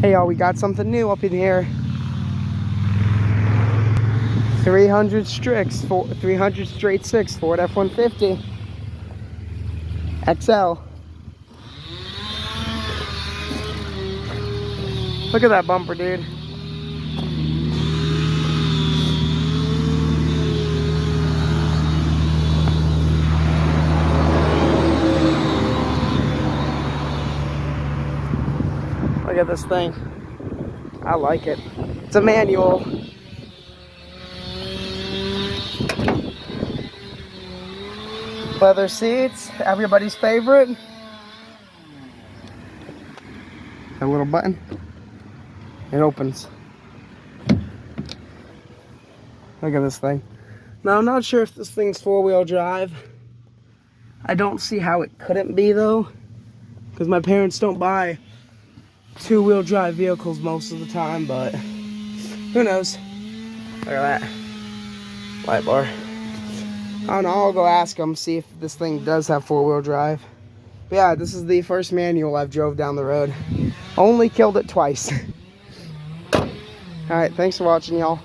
Hey y'all, we got something new up in here. 300 straight six Ford F-150 XL. Look at that bumper, dude. Look at this thing. I like it. It's a manual. Leather seats, everybody's favorite. A little button. It opens. Look at this thing. Now, I'm not sure if this thing's four-wheel drive. I don't see how it couldn't be, though, because my parents don't buy two-wheel drive vehicles most of the time, but who knows? Look at that. Light bar. I don't know, I'll go ask them, see if this thing does have four-wheel drive. But yeah, this is the first manual I've drove down the road. Only killed it twice. Alright, thanks for watching, y'all.